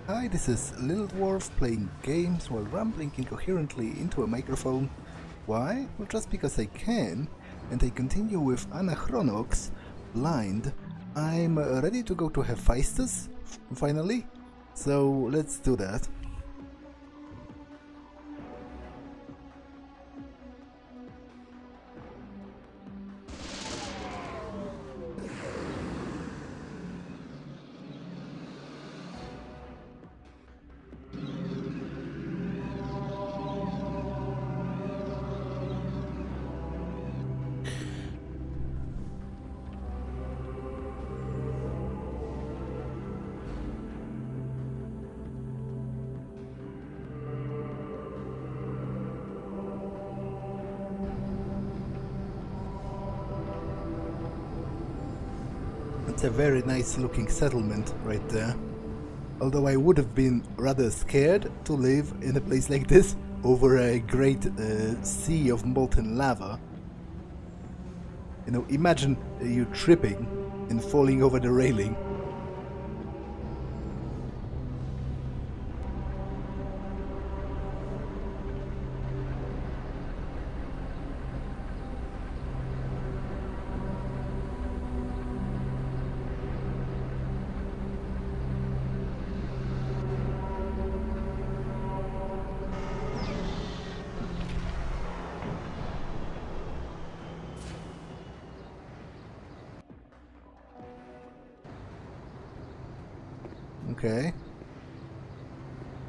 Hi, this is Little Dwarf playing games while rambling incoherently into a microphone. Why? Well, just because I can, and I continue with Anachronox, Blind. I'm ready to go to Hephasteus, finally, so let's do that. It's a very nice looking settlement right there. Although I would have been rather scared to live in a place like this over a great sea of molten lava. You know, imagine you tripping and falling over the railing. Okay.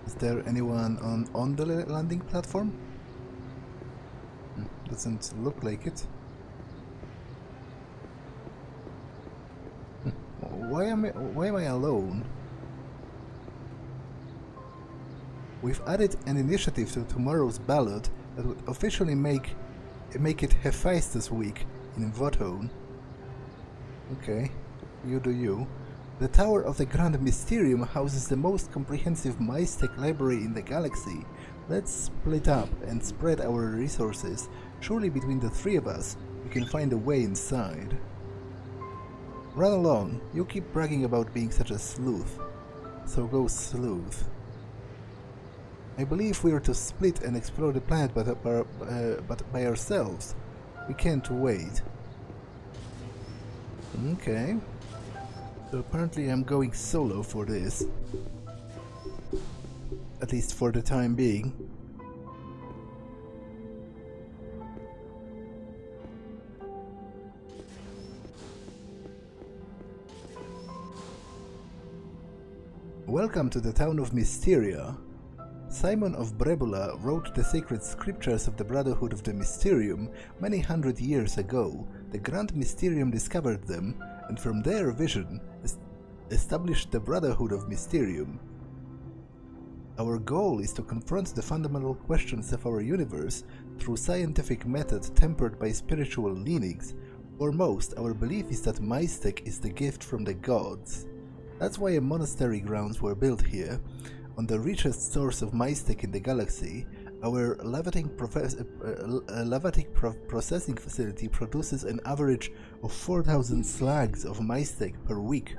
Is there anyone on the landing platform? Doesn't look like it. Why am I alone? We've added an initiative to tomorrow's ballot that would officially make it Hephasteus week in Vothone. Okay, you do you. The Tower of the Grand Mysterium houses the most comprehensive Mys Tech library in the galaxy. Let's split up and spread our resources. Surely between the three of us, we can find a way inside. Run along. You keep bragging about being such a sleuth. So go sleuth. I believe we are to split and explore the planet, but by ourselves. We can't wait. Okay. So apparently I'm going solo for this. At least for the time being. Welcome to the town of Mysteria. Simon of Brebula wrote the sacred scriptures of the Brotherhood of the Mysterium many hundred years ago. The Grand Mysterium discovered them, and from their vision established the Brotherhood of Mysterium. Our goal is to confront the fundamental questions of our universe through scientific method tempered by spiritual leanings. Foremost, our belief is that Mys Tech is the gift from the gods. That's why a monastery grounds were built here. On the richest source of Mys Tech in the galaxy, our lavatic processing facility produces an average of 4,000 slugs of Mys Tech per week.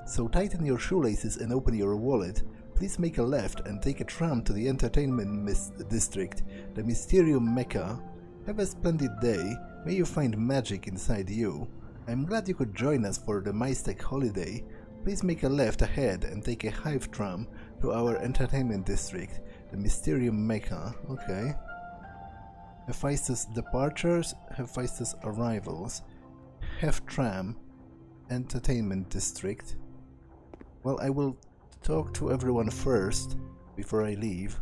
So tighten your shoelaces and open your wallet. Please make a left and take a tram to the entertainment district, the Mysterium Mecca. Have a splendid day. May you find magic inside you. I'm glad you could join us for the Mys Tech holiday. Please make a left ahead and take a hive tram to our entertainment district, the Mysterium Mecca. Okay. Hephasteus departures, Hephasteus arrivals. Hef tram, entertainment district. Well, I will talk to everyone first before I leave.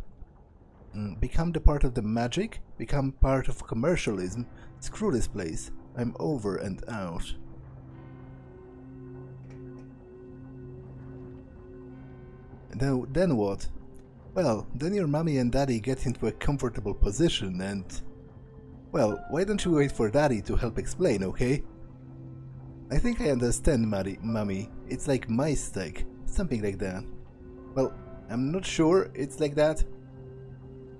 Become the part of the magic? Become part of commercialism? Screw this place. I'm over and out. Then what? Well, then your mommy and daddy get into a comfortable position and... Well, why don't you wait for daddy to help explain, okay? I think I understand, mommy. It's like Mys Tech, something like that. Well, I'm not sure it's like that.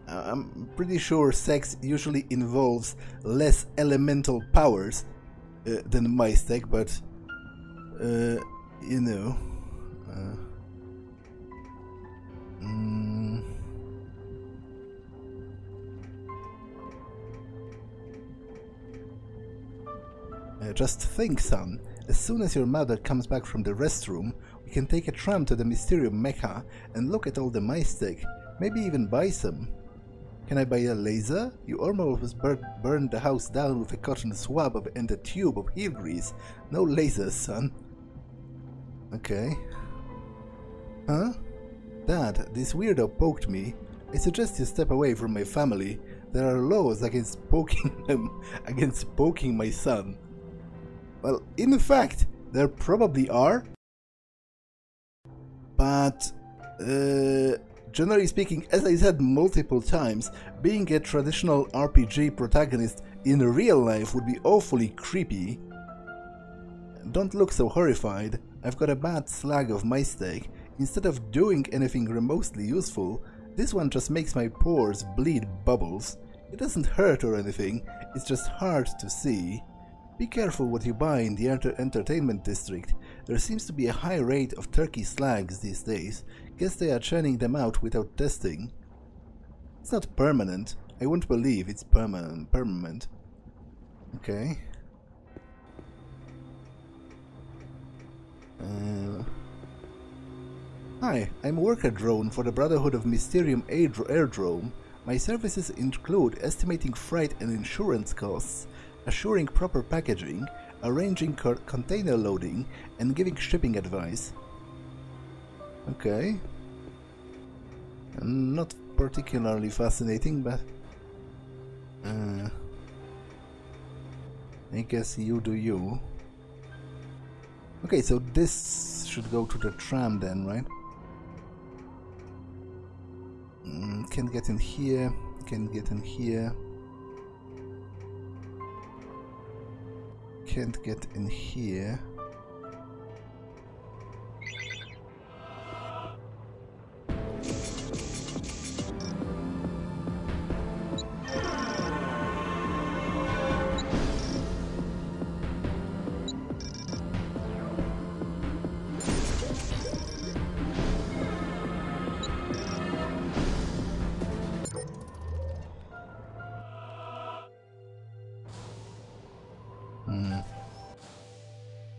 I'm pretty sure sex usually involves less elemental powers than Mys Tech, but... you know... Just think, son. As soon as your mother comes back from the restroom, we can take a tram to the Mysterium Mecca and look at all the Mys Tech. Maybe even buy some. Can I buy a laser? You almost burned the house down with a cotton swab and a tube of heel grease. No lasers, son. Okay. Huh? Dad, this weirdo poked me. I suggest you step away from my family. There are laws against poking my son. Well, in fact, there probably are. But, generally speaking, as I said multiple times, being a traditional RPG protagonist in real life would be awfully creepy. Don't look so horrified. I've got a bad slag of Mys Tech. Instead of doing anything remotely useful, this one just makes my pores bleed bubbles. It doesn't hurt or anything, it's just hard to see. Be careful what you buy in the entertainment district. There seems to be a high rate of turkey slags these days. Guess they are churning them out without testing. It's not permanent. I won't believe it's permanent. Okay. Hi, I'm a worker drone for the Brotherhood of Mysterium Airdrome. My services include estimating freight and insurance costs, assuring proper packaging, arranging container loading, and giving shipping advice. Okay. Not particularly fascinating, but I guess you do you. Okay, so this should go to the tram then, right? Can't get in here, can't get in here. Can't get in here.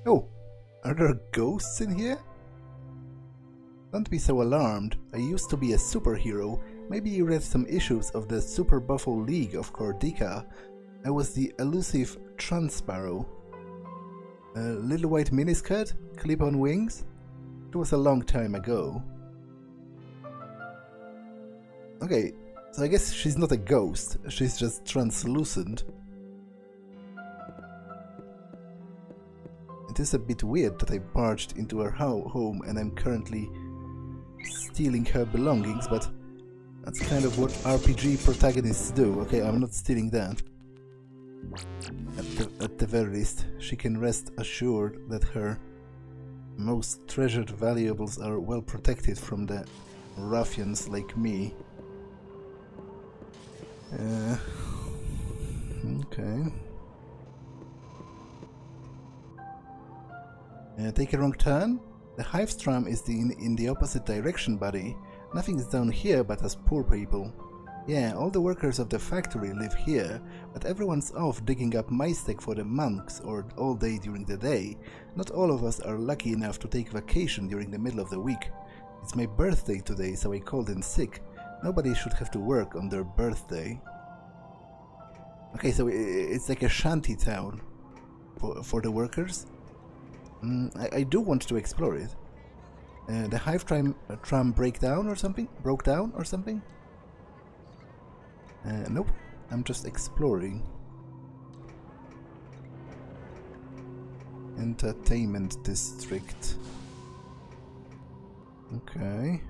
Oh, are there ghosts in here? Don't be so alarmed. I used to be a superhero. Maybe you read some issues of the Super Buffo League of Cordica. I was the elusive Transparrow. Little white miniskirt? Clip-on wings? It was a long time ago. Okay, so I guess she's not a ghost. She's just translucent. It is a bit weird that I barged into her home and I'm currently stealing her belongings, but that's kind of what RPG protagonists do. Okay, I'm not stealing that. At the very least, she can rest assured that her most treasured valuables are well protected from the ruffians like me. Okay. Take a wrong turn? The Hive's tram is in the opposite direction, buddy. Nothing's down here but us poor people. Yeah, all the workers of the factory live here, but everyone's off digging up Mys Tech for the monks or all day during the day. Not all of us are lucky enough to take vacation during the middle of the week. It's my birthday today, so I called in sick. Nobody should have to work on their birthday. Okay, so it's like a shanty town for the workers. I do want to explore it. The Hive tram broke down or something? Nope. I'm just exploring. Entertainment district. Okay.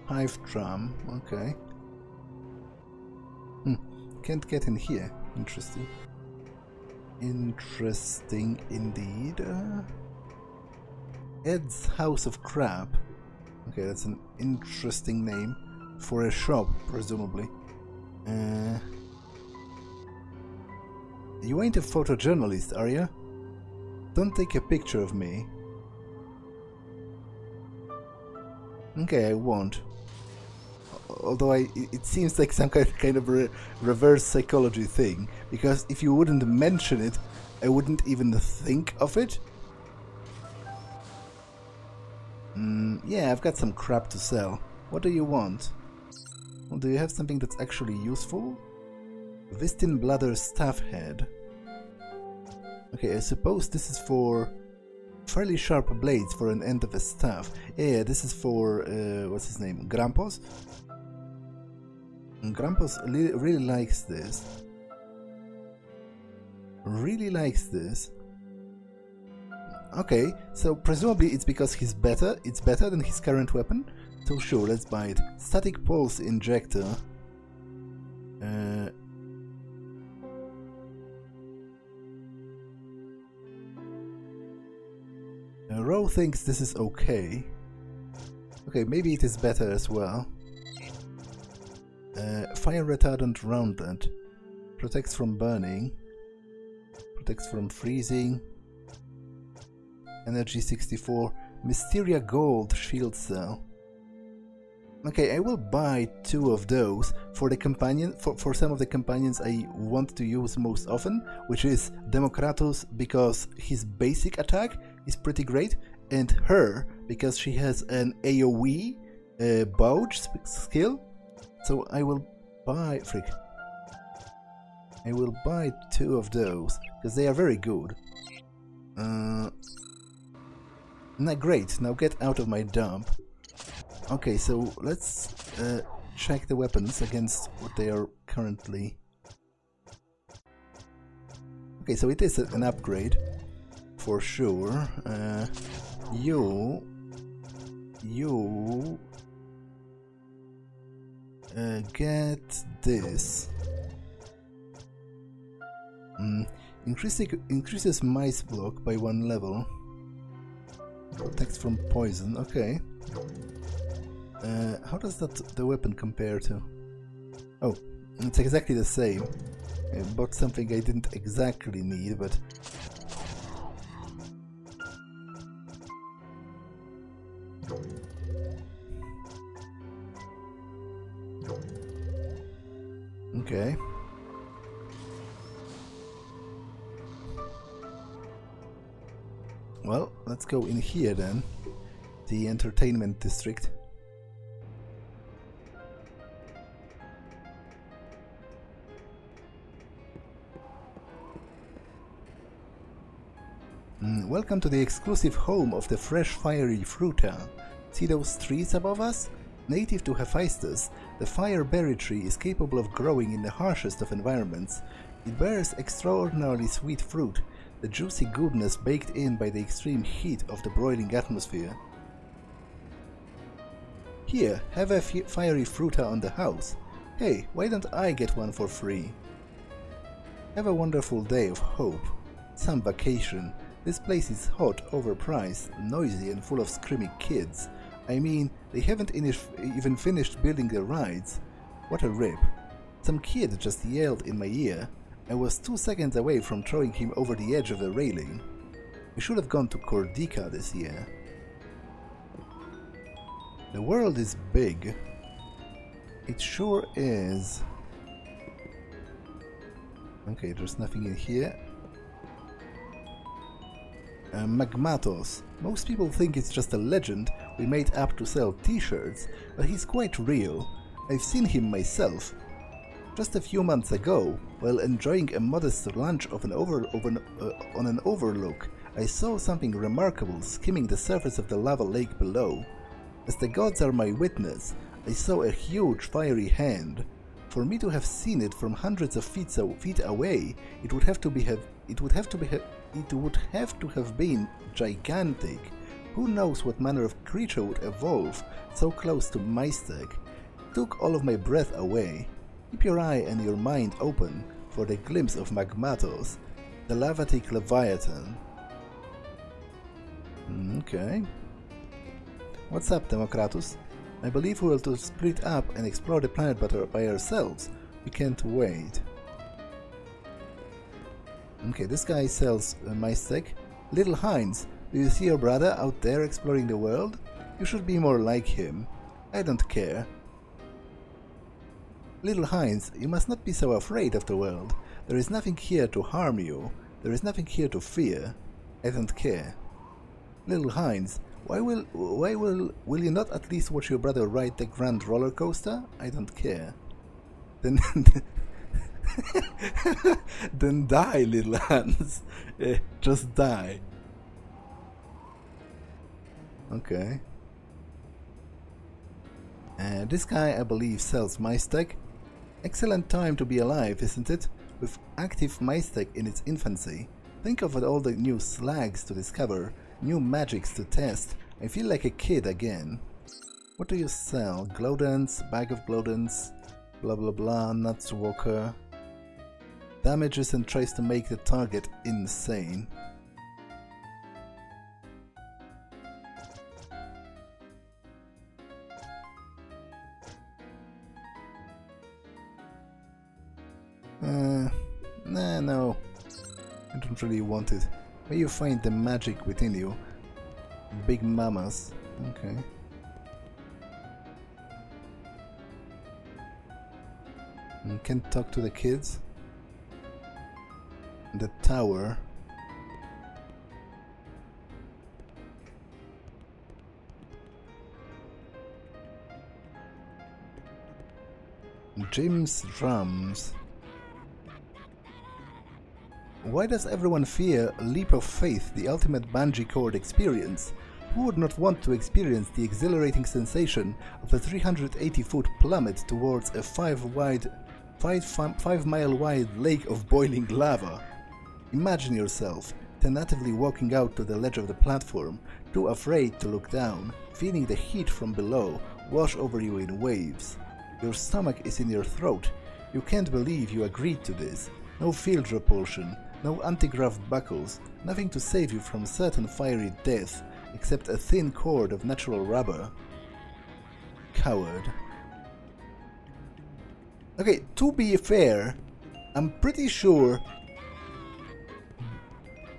Hive tram. Okay. Can't get in here. Interesting. Interesting indeed. Ed's House of Crab. Okay, that's an interesting name for a shop, presumably. You ain't a photojournalist, are ya? Don't take a picture of me. Okay, I won't. although it seems like some kind of reverse psychology thing, because if you wouldn't mention it, I wouldn't even think of it. Yeah, I've got some crap to sell. What do you want? Well, do you have something that's actually useful? Vistin Bladder Staff Head. Okay, I suppose this is for fairly sharp blades for an end of a staff. Yeah, this is for, what's his name? Grampos? Grampos really likes this. Really likes this. Okay, so presumably it's because it's better than his current weapon. So sure, let's buy it. Static Pulse Injector. Row thinks this is okay. Okay, maybe it is better as well. Fire retardant roundlet. Protects from burning. Protects from freezing. Energy 64. Mysteria Gold Shield Cell. Okay, I will buy 2 of those for the companion. For some of the companions I want to use most often, which is Democratus because his basic attack is pretty great, and her because she has an AoE Bouge skill. So I will buy I will buy 2 of those because they are very good. Great. Now get out of my dump. Okay, so let's check the weapons against what they are currently. Okay, so it is an upgrade for sure. You get this. Increases mice block by 1 level. Protects from poison. Okay. How does the weapon compare to? Oh, it's exactly the same. I bought something I didn't exactly need, but okay. Well, let's go in here then. The entertainment district. Welcome to the exclusive home of the fresh fiery fruta. See those trees above us? Native to Hephasteus, the fireberry tree is capable of growing in the harshest of environments. It bears extraordinarily sweet fruit, the juicy goodness baked in by the extreme heat of the broiling atmosphere. Here, have a fiery fruta on the house. Hey, why don't I get one for free? Have a wonderful day of hope. Some vacation. This place is hot, overpriced, noisy and full of screaming kids. I mean, they haven't even finished building the rides. What a rip. Some kid just yelled in my ear. I was 2 seconds away from throwing him over the edge of the railing. We should have gone to Cordica this year. The world is big. It sure is. Okay, there's nothing in here. Magmatos. Most people think it's just a legend we made up to sell t-shirts, but he's quite real. I've seen him myself. Just a few months ago, while enjoying a modest lunch on an overlook, I saw something remarkable skimming the surface of the lava lake below. As the gods are my witness, I saw a huge fiery hand. For me to have seen it from hundreds of feet away, it would have to have been gigantic. Who knows what manner of creature would evolve so close to Mys Tech? It took all of my breath away. Keep your eye and your mind open for the glimpse of Magmatos, the lavatic leviathan. Okay. What's up, Democratus? I believe we will to split up and explore the planet by ourselves. We can't wait. Okay, this guy sells Mys Tech. Little Heinz, do you see your brother out there exploring the world? You should be more like him. I don't care. Little Heinz, you must not be so afraid of the world. There is nothing here to harm you. There is nothing here to fear. I don't care. Little Heinz, will you not at least watch your brother ride the grand roller coaster? I don't care. Then then die, little Hans. Just die. Okay. This guy, I believe, sells Mys Tech. Excellent time to be alive, isn't it? With active Mys Tech in its infancy. Think of all the new slags to discover, new magics to test. I feel like a kid again. What do you sell? Glowdance, bag of glowdance, blah blah blah, nuts walker. Damages and tries to make the target insane. No. I don't really want it. May you find the magic within you. Big mamas. Okay. And can't talk to the kids. The tower. Jim's drums. Why does everyone fear a leap of faith, the ultimate bungee cord experience? Who would not want to experience the exhilarating sensation of a 380-foot plummet towards a 5-mile wide lake of boiling lava? Imagine yourself tentatively walking out to the ledge of the platform, too afraid to look down, feeling the heat from below wash over you in waves. Your stomach is in your throat. You can't believe you agreed to this. No field repulsion, no anti-grav buckles, nothing to save you from certain fiery death, except a thin cord of natural rubber. Coward. Okay, to be fair, I'm pretty sure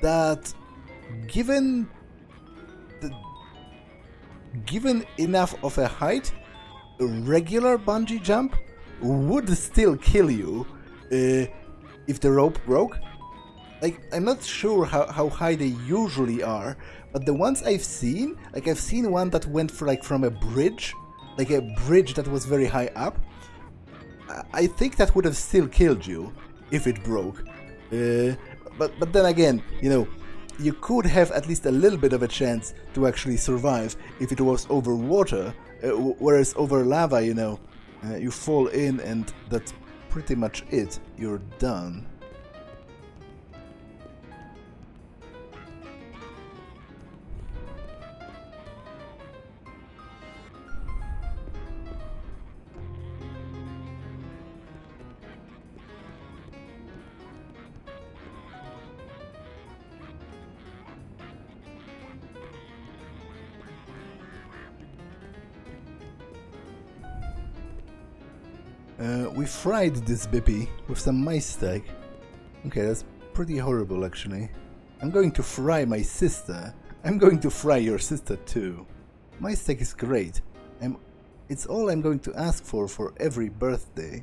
that given enough of a height, a regular bungee jump would still kill you if the rope broke. Like, I'm not sure how high they usually are, but the ones I've seen, like I've seen one that went for from a bridge, like a bridge that was very high up. I think that would have still killed you if it broke. But then again, you know, you could have at least a little bit of a chance to actually survive if it was over water, whereas over lava, you know, you fall in and that's pretty much it. You're done. We fried this bippy with some Mys Tech. Okay, that's pretty horrible actually. I'm going to fry my sister. I'm going to fry your sister too. Mys Tech is great. It's all I'm going to ask for every birthday.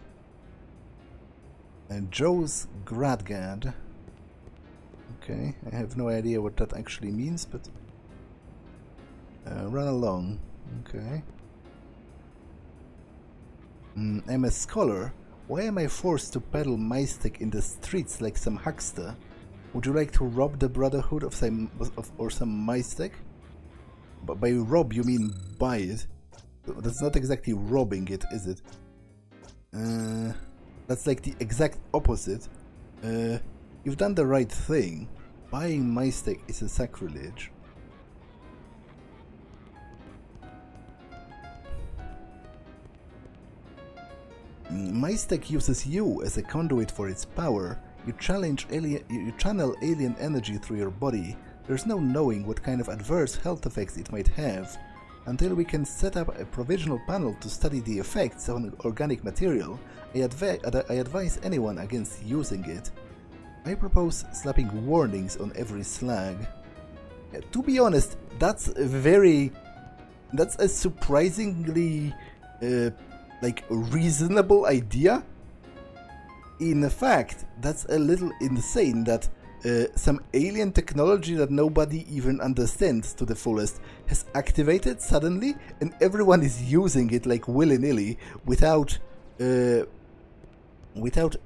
And Joe's Gradgad. Okay, I have no idea what that actually means, but run along. Okay. I'm a scholar. Why am I forced to peddle Mys Tech in the streets like some huckster? Would you like to rob the Brotherhood of some Mys Tech? But by rob you mean buy it. That's not exactly robbing it, is it? That's like the exact opposite. You've done the right thing. Buying Mys Tech is a sacrilege. Mys Tech uses you as a conduit for its power. You channel alien energy through your body. There's no knowing what kind of adverse health effects it might have. Until we can set up a provisional panel to study the effects on organic material, I advise anyone against using it. I propose slapping warnings on every slag. To be honest, that's a surprisingly like reasonable idea. In fact, that's a little insane that some alien technology that nobody even understands to the fullest has activated suddenly, and everyone is using it like willy-nilly without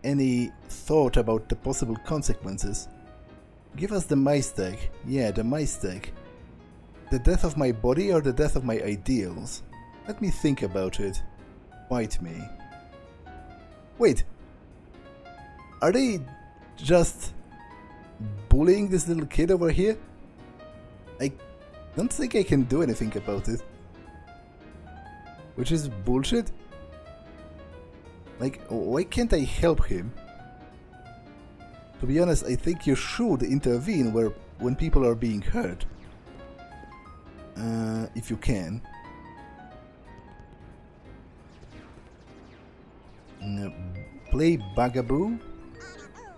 any thought about the possible consequences. Give us the Mys Tech. Yeah, the Mys Tech. The death of my body or the death of my ideals? Let me think about it. Bite me. Wait. Are they just bullying this little kid over here? I don't think I can do anything about it. Which is bullshit. Like, why can't I help him? To be honest, I think you should intervene when people are being hurt. If you can. Play Bugaboo?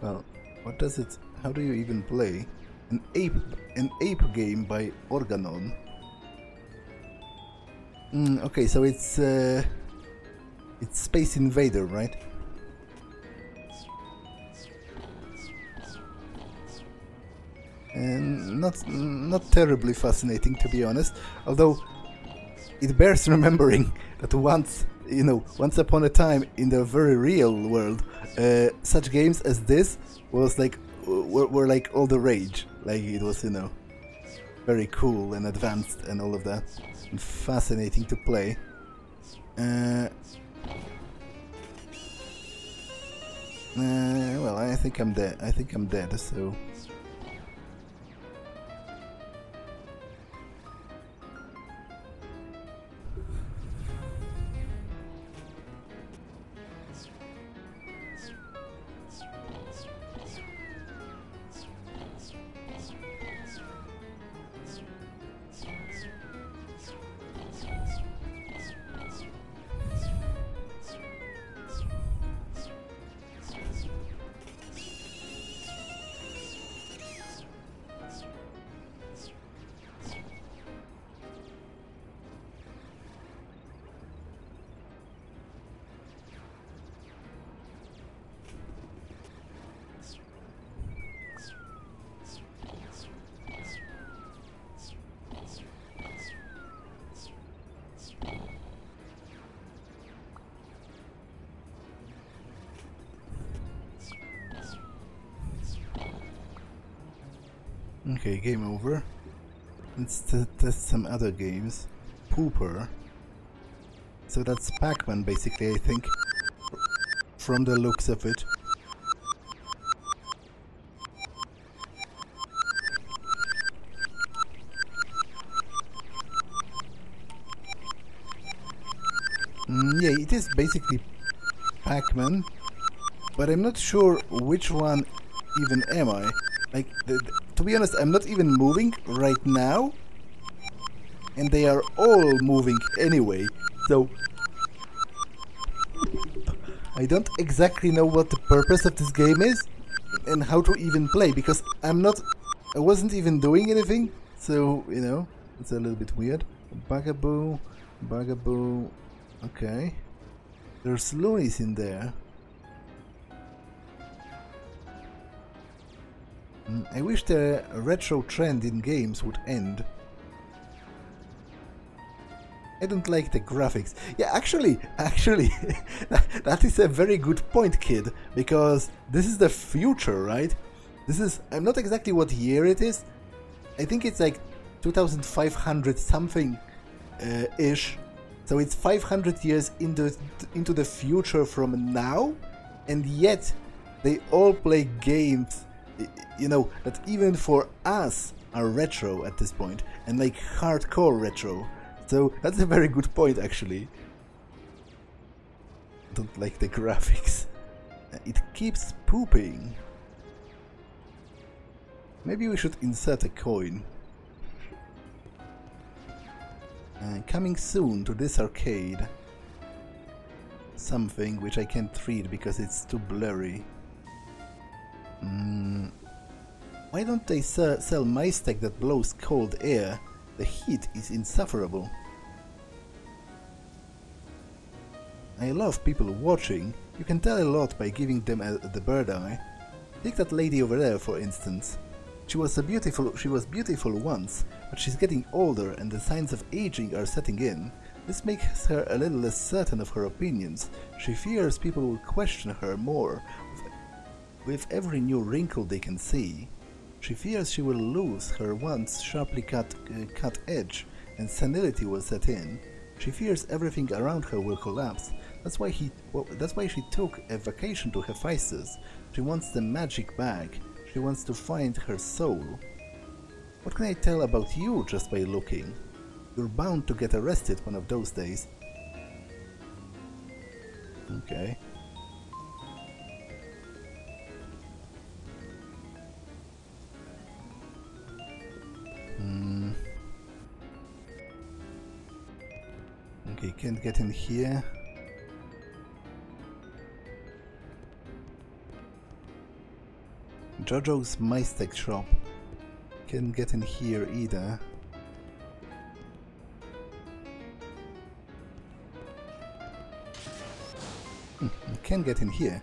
Well, what does it... How do you even play? An ape game by Organon. Okay, so it's Space Invader, right? And not terribly fascinating, to be honest. Although it bears remembering that once upon a time in the very real world, such games as this was like were like all the rage. Like it was, very cool and advanced and all of that, and fascinating to play. Well, I think I'm dead. So. Okay, game over. Let's test some other games. Pooper. So that's Pac-Man, basically, I think, from the looks of it. Yeah, it is basically Pac-Man, but I'm not sure which one even am I. Like, to be honest, I'm not even moving right now, and they are all moving anyway, so I don't exactly know what the purpose of this game is and how to even play, because I wasn't even doing anything, so, it's a little bit weird. Bugaboo, okay. There's loonies in there. I wish the retro trend in games would end. I don't like the graphics. Yeah, actually, that is a very good point, kid, because this is the future, right? I'm not exactly what year it is. I think it's like 2500 something ish. So it's 500 years into the future from now, and yet they all play games, that even for us are retro at this point, and like hardcore retro. So that's a very good point, actually. Don't like the graphics. It keeps pooping. Maybe we should insert a coin. Coming soon to this arcade. Something which I can't read because it's too blurry. Why don't they sell Mys Tech that blows cold air? The heat is insufferable. I love people watching. You can tell a lot by giving them the bird eye. Take that lady over there, for instance. She was beautiful once, but she's getting older and the signs of aging are setting in. This makes her a little less certain of her opinions. She fears people will question her more with every new wrinkle they can see. She fears she will lose her once sharply cut edge and senility will set in. She fears everything around her will collapse. That's why she took a vacation to Hephasteus. She wants the magic bag. She wants to find her soul. What can I tell about you just by looking? You're bound to get arrested one of those days. Okay. Okay, can't get in here. Jojo's Mys Tech shop. Can't get in here either. Can't get in here.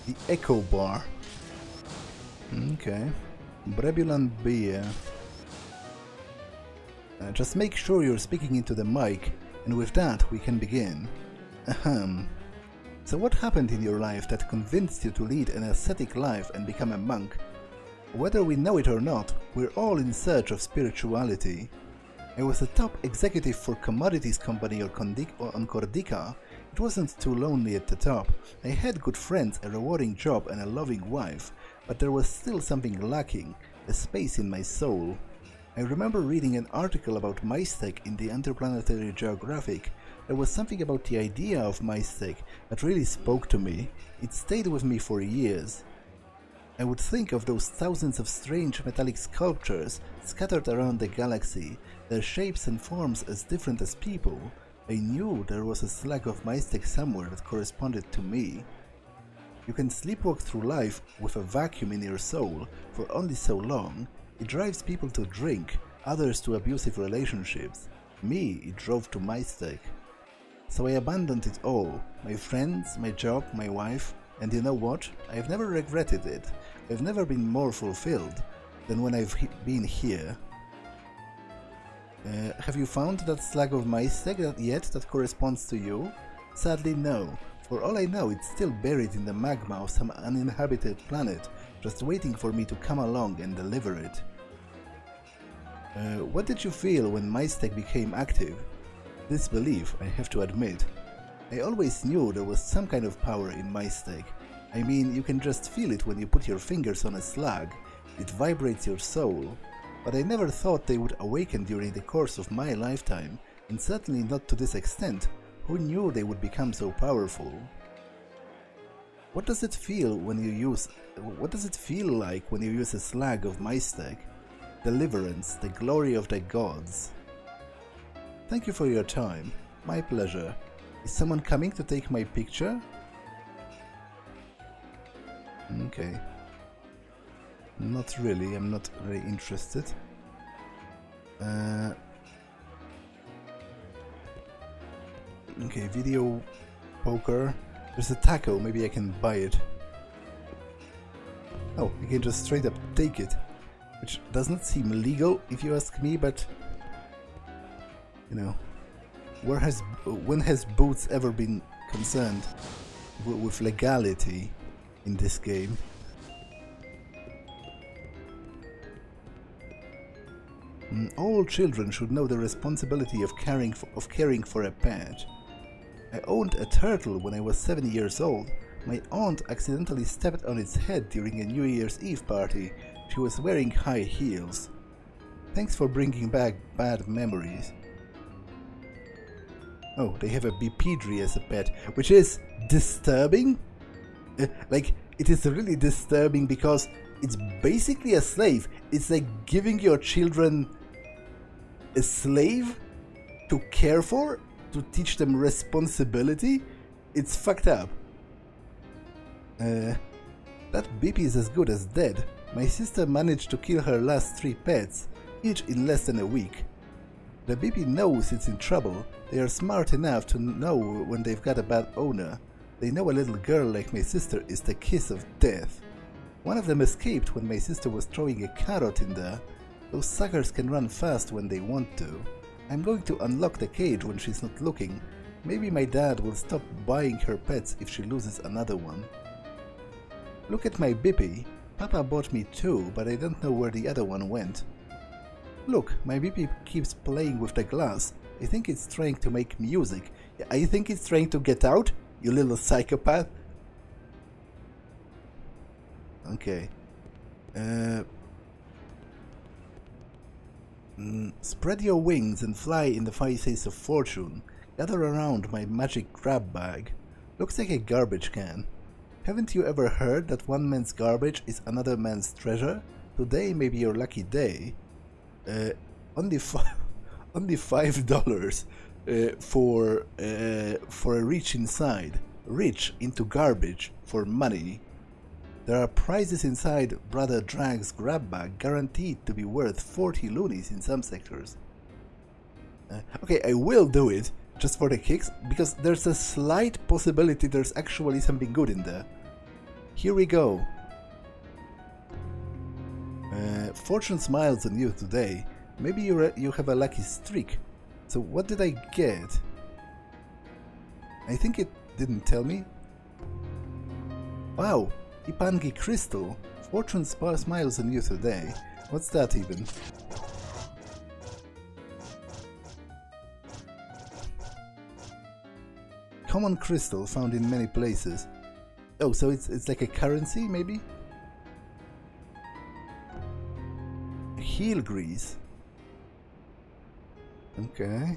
The Echo Bar. Okay. Brebulan beer. Just make sure you're speaking into the mic, and with that we can begin. Ahem. So what happened in your life that convinced you to lead an ascetic life and become a monk? Whether we know it or not, we're all in search of spirituality. I was a top executive for commodities company on Cordica. It wasn't too lonely at the top. I had good friends, a rewarding job and a loving wife, but there was still something lacking, a space in my soul. I remember reading an article about Mys Tech in the Interplanetary Geographic. There was something about the idea of Mys Tech that really spoke to me. It stayed with me for years. I would think of those thousands of strange metallic sculptures scattered around the galaxy, their shapes and forms as different as people. I knew there was a slag of Mys Tech somewhere that corresponded to me. You can sleepwalk through life with a vacuum in your soul for only so long. It drives people to drink, others to abusive relationships. Me, it drove to Mys Tech. So I abandoned it all, my friends, my job, my wife, and you know what? I've never regretted it. I've never been more fulfilled than when I've been here. Have you found that slag of Mys Tech yet that corresponds to you? Sadly no. For all I know, it's still buried in the magma of some uninhabited planet, just waiting for me to come along and deliver it. What did you feel when Mys Tech became active? Disbelief, I have to admit. I always knew there was some kind of power in Mys Tech. I mean, you can just feel it when you put your fingers on a slag. It vibrates your soul. But I never thought they would awaken during the course of my lifetime, and certainly not to this extent. Who knew they would become so powerful? What does it feel like when you use a slag of Mys Tech? Deliverance, the glory of the gods. Thank you for your time. My pleasure. Is someone coming to take my picture? Okay. Not really, I'm not very interested. Okay, video poker. There's a taco, maybe I can buy it. Oh, I can just straight up take it. Which does not seem legal, if you ask me, but... You know... when has Boots ever been concerned with legality in this game? All children should know the responsibility of caring for a pet. I owned a turtle when I was 7 years old. My aunt accidentally stepped on its head during a New Year's Eve party. She was wearing high heels. Thanks for bringing back bad memories. Oh, they have a bipedry as a pet, which is disturbing. Like, it is really disturbing because it's basically a slave. It's like giving your children a slave to care for, to teach them responsibility. It's fucked up. That Bippy is as good as dead. My sister managed to kill her last 3 pets, each in less than a week. The BP knows it's in trouble. They are smart enough to know when they've got a bad owner. They know a little girl like my sister is the kiss of death. One of them escaped when my sister was throwing a carrot in there. Those suckers can run fast when they want to. I'm going to unlock the cage when she's not looking. Maybe my dad will stop buying her pets if she loses another one. Look at my Bippy. Papa bought me two, but I don't know where the other one went. Look, my Bippy keeps playing with the glass. I think it's trying to make music. I think it's trying to get out, you little psychopath. Okay. Spread your wings and fly in the 5 Faces of Fortune. Gather around my magic grab bag. Looks like a garbage can. Haven't you ever heard that one man's garbage is another man's treasure? Today may be your lucky day. Only $5 for a reach inside. Reach into garbage for money. There are prizes inside Brother Drag's grab bag guaranteed to be worth 40 loonies in some sectors. Okay, I will do it just for the kicks, because there's a slight possibility there's actually something good in there. Here we go. Fortune smiles on you today. Maybe you have a lucky streak. So what did I get? I think it didn't tell me. Wow, Ipangi Crystal. Fortune smiles on you today. What's that even? Common crystal found in many places. Oh, so it's like a currency, maybe? Heel grease. Okay.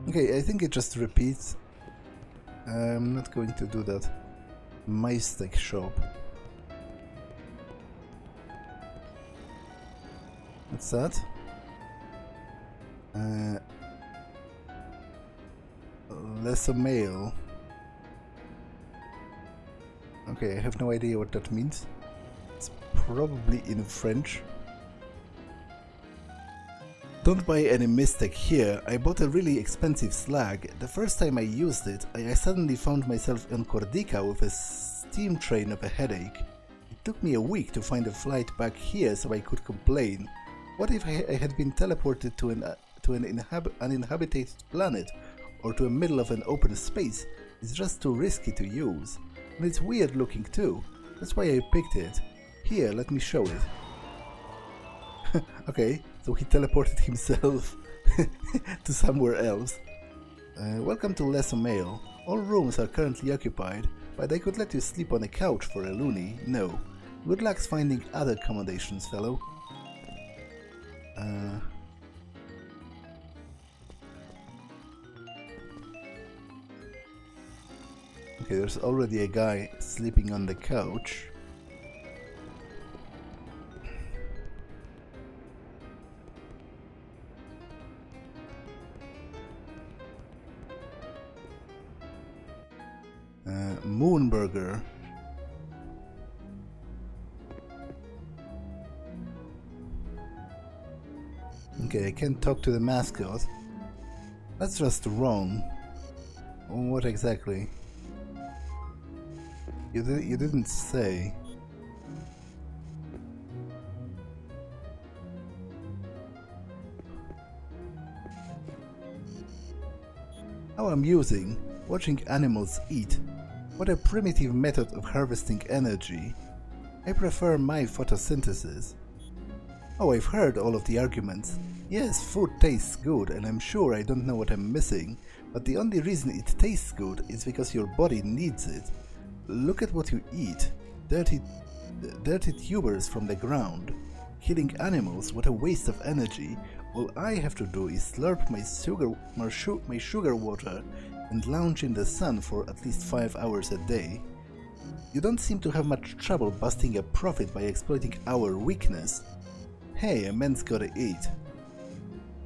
Okay, I think it just repeats. I'm not going to do that. Mys Tech shop. What's that? Lesser mail. Okay, I have no idea what that means. It's probably in French. Don't buy any Mys Tech here. I bought a really expensive slag. The first time I used it, I suddenly found myself on Cordica with a steam train of a headache. It took me a week to find a flight back here so I could complain. What if I had been teleported to an uninhabited planet or to the middle of an open space? It's just too risky to use. And it's weird looking too. That's why I picked it. Here, let me show it. Okay, so he teleported himself to somewhere else. Welcome to Lesser Mail. All rooms are currently occupied, but I could let you sleep on a couch for a loony. No. Good luck finding other accommodations, fellow. Okay, there's already a guy sleeping on the couch. Moonburger. Okay, I can't talk to the mascot. That's just wrong. What exactly? You didn't say. How amusing, watching animals eat. What a primitive method of harvesting energy. I prefer my photosynthesis. Oh, I've heard all of the arguments. Yes, food tastes good, and I'm sure I don't know what I'm missing, but the only reason it tastes good is because your body needs it. Look at what you eat. Dirty tubers from the ground. Killing animals, what a waste of energy. All I have to do is slurp my sugar water and lounge in the sun for at least 5 hours a day. You don't seem to have much trouble busting a profit by exploiting our weakness. Hey, a man's gotta eat.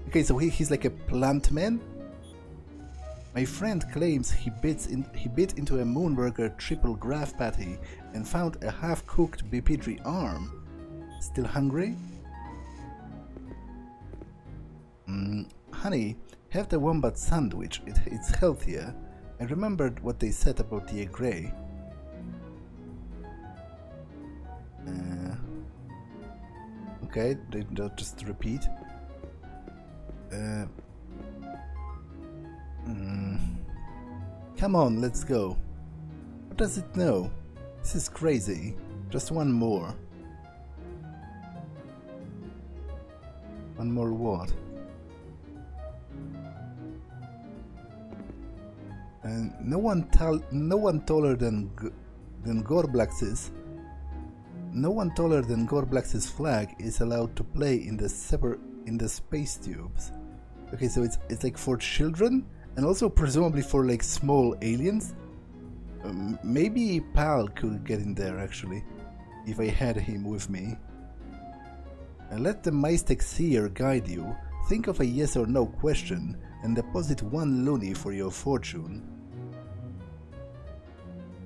Okay, so he's like a plant man? My friend claims he bit into a Moonburger triple graph patty and found a half-cooked bipedry arm. Still hungry? Honey, have the wombat sandwich. It's healthier. I remembered what they said about the egg gray. Okay, they don't just repeat. Come on, let's go. What does it know? This is crazy. Just one more. One more what? And no one taller than Gorblax's. No one taller than Gorblax's flag is allowed to play in the space tubes. Okay, so it's like for children and also presumably for like small aliens. Maybe Pal could get in there actually, if I had him with me. And let the Mys Tech seer guide you. Think of a yes or no question and deposit 1 loonie for your fortune.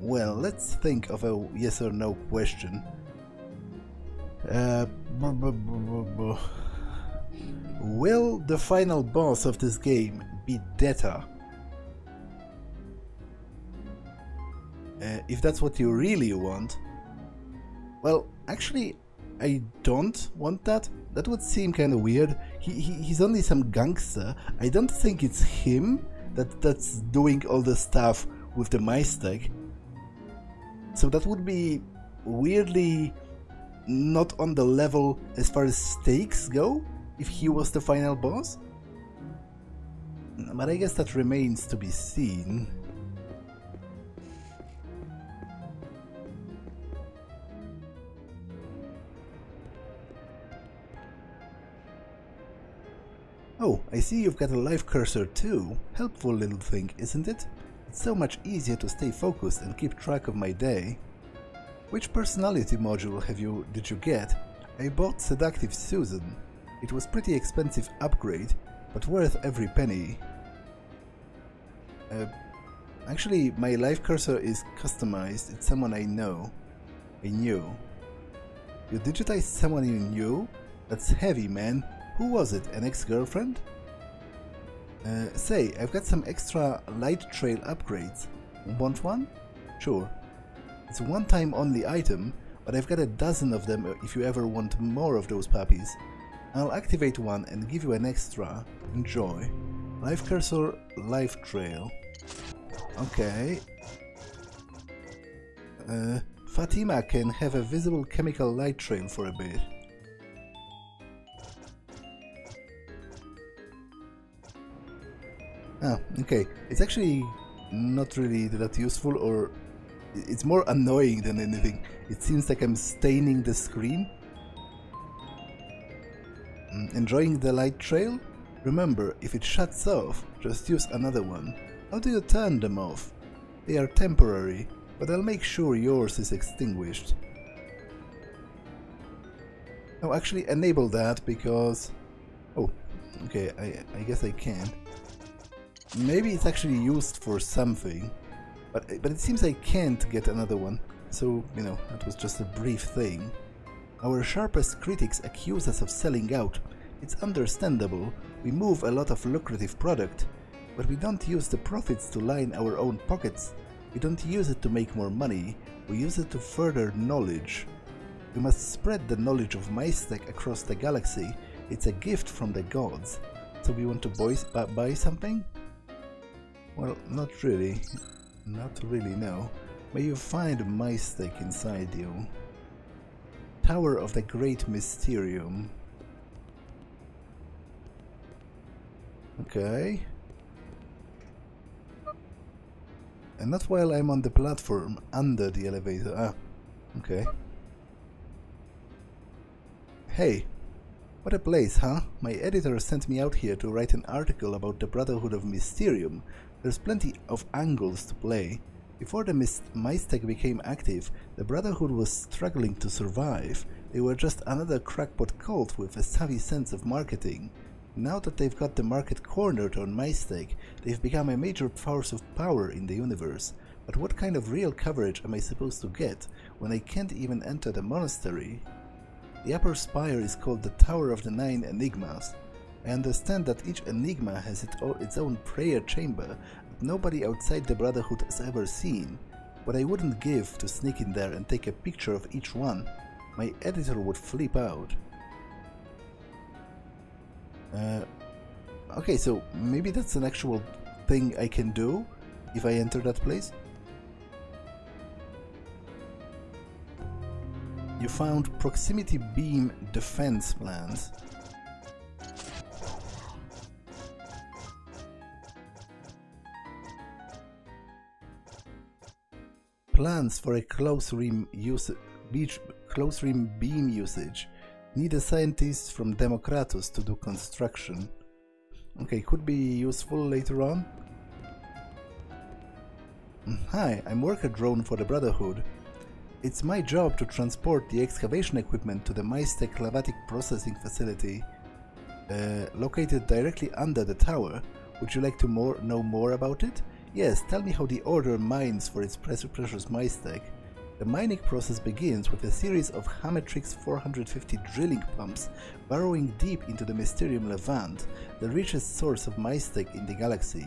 Well, let's think of a yes or no question. Will the final boss of this game be Deta? If that's what you really want. Well, actually, I don't want that. That would seem kind of weird. He's only some gangster. I don't think it's him that's doing all the stuff with the Mys Tech. So that would be weirdly not on the level as far as stakes go, if he was the final boss. But I guess that remains to be seen. Oh, I see you've got a life cursor too. Helpful little thing, isn't it? It's so much easier to stay focused and keep track of my day. Which personality module did you get? I bought Seductive Susan. It was pretty expensive upgrade, but worth every penny. Actually, my life cursor is customized. It's someone I know. I knew. You digitized someone you knew? That's heavy, man. Who was it? An ex-girlfriend? Say, I've got some extra light trail upgrades. Want one? Sure. It's a one-time only item, but I've got a dozen of them if you ever want more of those puppies. I'll activate one and give you an extra. Enjoy. Life cursor, life trail. Okay. Fatima can have a visible chemical light trail for a bit. Ah, okay. It's actually not really that useful, or it's more annoying than anything. It seems like I'm staining the screen. Enjoying the light trail? Remember, if it shuts off, just use another one. How do you turn them off? They are temporary, but I'll make sure yours is extinguished. Oh, actually enable that because... Oh, okay, I guess I can't. Maybe it's actually used for something, but it seems I can't get another one, so, you know, that was just a brief thing. Our sharpest critics accuse us of selling out. It's understandable. We move a lot of lucrative product, but we don't use the profits to line our own pockets. We don't use it to make more money, we use it to further knowledge. We must spread the knowledge of Mys Tech across the galaxy. It's a gift from the gods. So we want to buy something? Well, not really. Not really, no. May you find Mys Tech inside you. Tower of the Grand Mysterium. Okay. And not while I'm on the platform, under the elevator. Ah, okay. Hey, what a place, huh? My editor sent me out here to write an article about the Brotherhood of Mysterium. There's plenty of angles to play. Before the Mys Tech became active, the Brotherhood was struggling to survive. They were just another crackpot cult with a savvy sense of marketing. Now that they've got the market cornered on Mys Tech, they've become a major force of power in the universe. But what kind of real coverage am I supposed to get when I can't even enter the monastery? The upper spire is called the Tower of the Nine Enigmas. I understand that each enigma has its own prayer chamber that nobody outside the Brotherhood has ever seen. What I wouldn't give to sneak in there and take a picture of each one. My editor would flip out. Okay, so maybe that's an actual thing I can do if I enter that place. You found proximity beam defense plans. Plans for a close rim beam usage. Need a scientist from Democritus to do construction. Okay, could be useful later on. Hi, I'm worker drone for the Brotherhood. It's my job to transport the excavation equipment to the Mys Tech lavatic processing facility located directly under the tower. Would you like to know more about it? Yes, tell me how the Order mines for its precious Mys Tech. The mining process begins with a series of Hametrix 450 drilling pumps burrowing deep into the Mysterium Levant, the richest source of Mys Tech in the galaxy.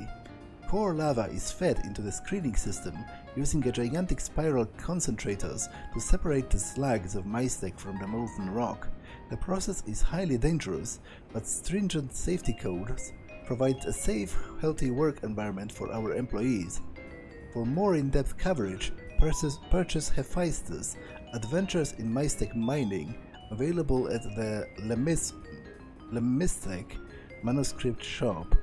Core lava is fed into the screening system using a gigantic spiral concentrators to separate the slags of Mys Tech from the molten rock. The process is highly dangerous, but stringent safety codes provide a safe, healthy work environment for our employees. For more in-depth coverage, purchase Hephasteus, Adventures in Mys Tech Mining, available at the Mys Tech manuscript shop.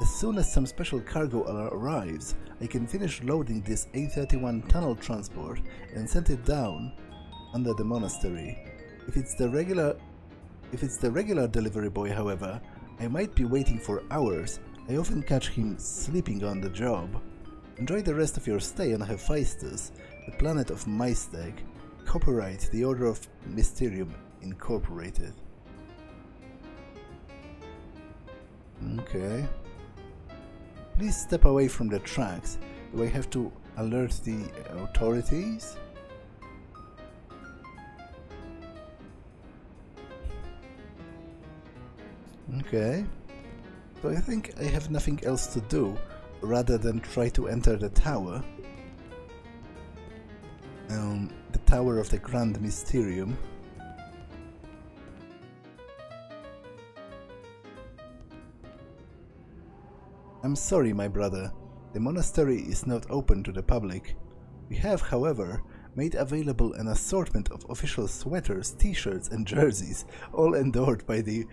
As soon as some special cargo arrives, I can finish loading this A31 tunnel transport and send it down under the monastery. If it's the regular delivery boy, however, I might be waiting for hours. I often catch him sleeping on the job. Enjoy the rest of your stay on Hephasteus, the planet of Mys Tech. Copyright the Order of Mysterium Incorporated. Okay. Please step away from the tracks. Do I have to alert the authorities? Okay. So I think I have nothing else to do rather than try to enter the tower. The Tower of the Grand Mysterium. I'm sorry, my brother. The monastery is not open to the public. We have, however, made available an assortment of official sweaters, t-shirts and jerseys, all endorsed by the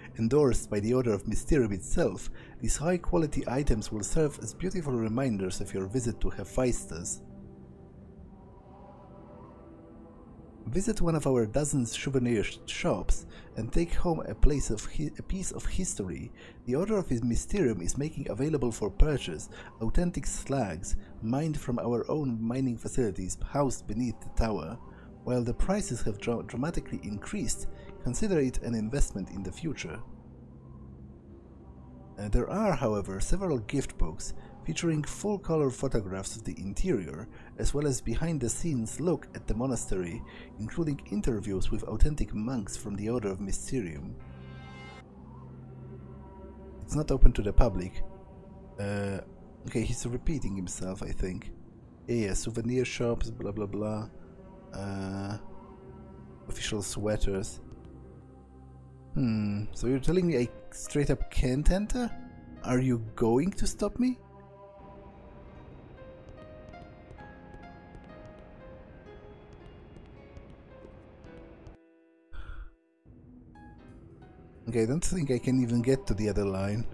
Order of Mysterium itself. These high-quality items will serve as beautiful reminders of your visit to Hephasteus. Visit one of our dozen souvenir shops and take home a piece of history. The Order of Mysterium is making available for purchase authentic slags mined from our own mining facilities housed beneath the tower. While the prices have dramatically increased, consider it an investment in the future. There are, however, several gift books featuring full-color photographs of the interior, as well as behind-the-scenes look at the monastery, including interviews with authentic monks from the Order of Mysterium. It's not open to the public. Okay, he's repeating himself, I think. Yeah, souvenir shops, blah blah blah. Official sweaters. So you're telling me I straight up can't enter? Are you going to stop me? Okay, I don't think I can even get to the other line.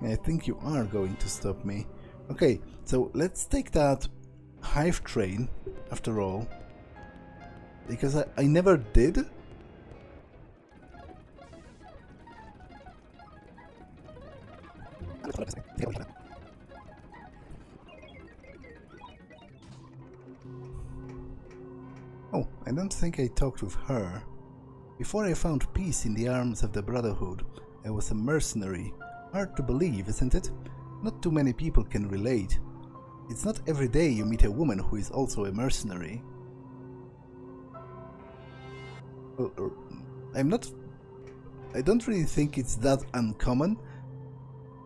I think you are going to stop me. Okay, so let's take that hive train, after all. Because I never did. Oh, I don't think I talked with her. Before I found peace in the arms of the Brotherhood, I was a mercenary. Hard to believe, isn't it? Not too many people can relate. It's not every day you meet a woman who is also a mercenary. Well, I don't really think it's that uncommon.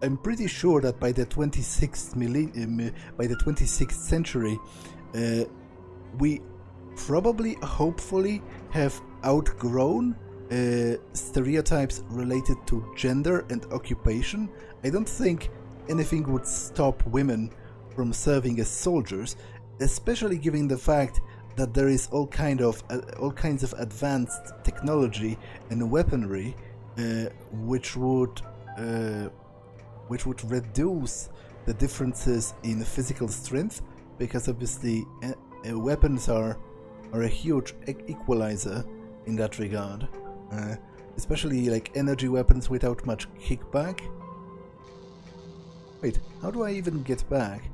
I'm pretty sure that by the 26th century, we probably, hopefully, have outgrown stereotypes related to gender and occupation. I don't think anything would stop women from serving as soldiers, especially given the fact that there is all kinds of advanced technology and weaponry which would reduce the differences in physical strength, because obviously weapons are a huge equalizer in that regard, especially like energy weapons without much kickback. Wait, how do I even get back?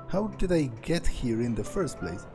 How did I get here in the first place?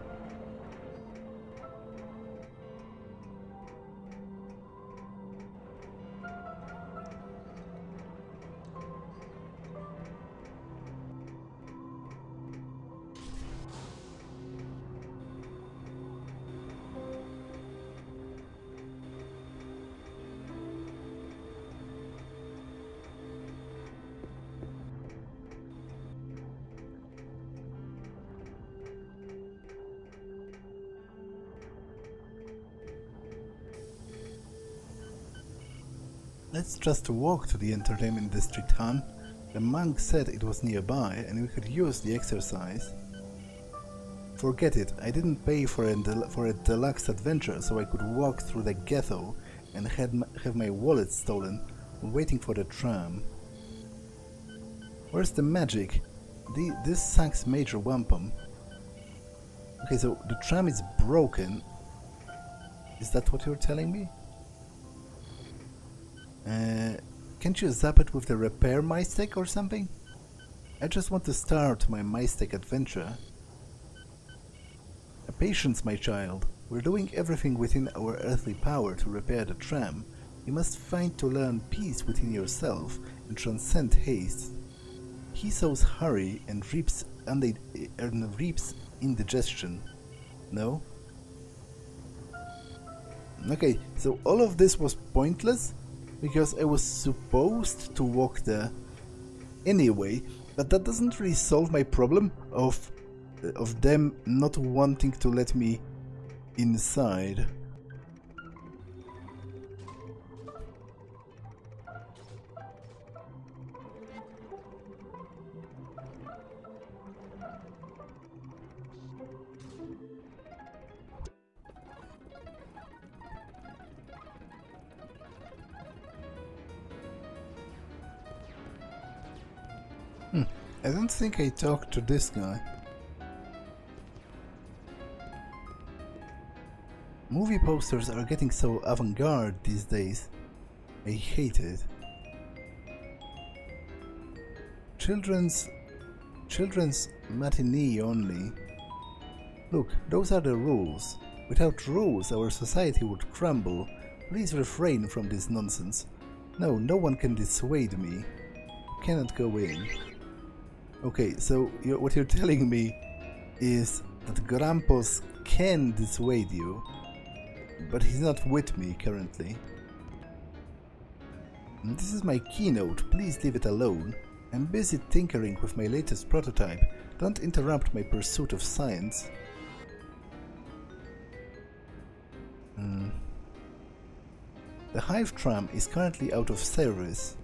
Let's just walk to the entertainment district, Han. The monk said it was nearby and we could use the exercise. Forget it, I didn't pay for a deluxe adventure so I could walk through the ghetto and have my wallet stolen while waiting for the tram. Where's the magic? This sucks major wampum. Okay, so the tram is broken. Is that what you're telling me? Can't you zap it with the repair Mys Tech or something? I just want to start my Mys Tech adventure. Patience, my child. We're doing everything within our earthly power to repair the tram. You must find to learn peace within yourself and transcend haste. He sows hurry and reaps indigestion. No? Okay, so all of this was pointless because I was supposed to walk there anyway, but that doesn't really solve my problem of them not wanting to let me inside. I don't think I talked to this guy. Movie posters are getting so avant-garde these days. I hate it. Children's matinee only. Look, those are the rules. Without rules, our society would crumble. Please refrain from this nonsense. No, no one can dissuade me. You cannot go in. Okay, so what you're telling me is that Grampus can dissuade you, but he's not with me currently. This is my keynote, please leave it alone. I'm busy tinkering with my latest prototype. Don't interrupt my pursuit of science. The Hive tram is currently out of service.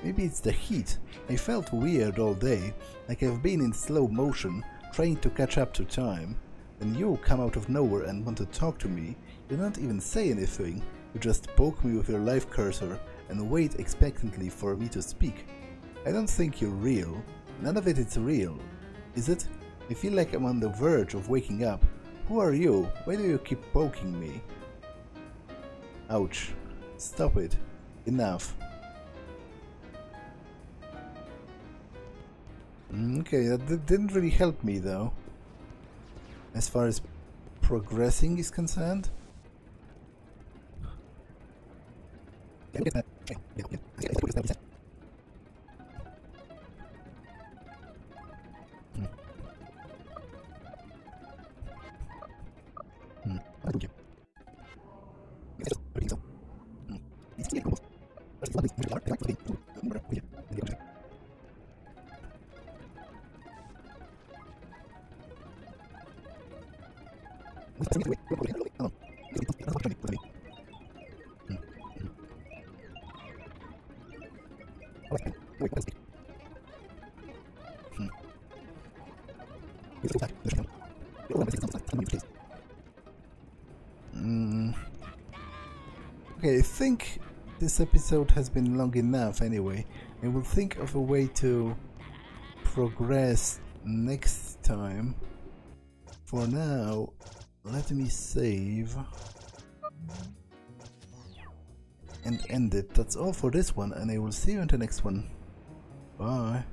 Maybe it's the heat. I felt weird all day, like I've been in slow motion, trying to catch up to time. When you come out of nowhere and want to talk to me, you don't even say anything. You just poke me with your life cursor and wait expectantly for me to speak. I don't think you're real. None of it is real. Is it? I feel like I'm on the verge of waking up. Who are you? Why do you keep poking me? Ouch. Stop it. Enough. Okay, that didn't really help me though, as far as progressing is concerned. Okay, I think this episode has been long enough anyway. I will think of a way to progress next time. For now, let me save and end it. That's all for this one, and I will see you in the next one. Bye.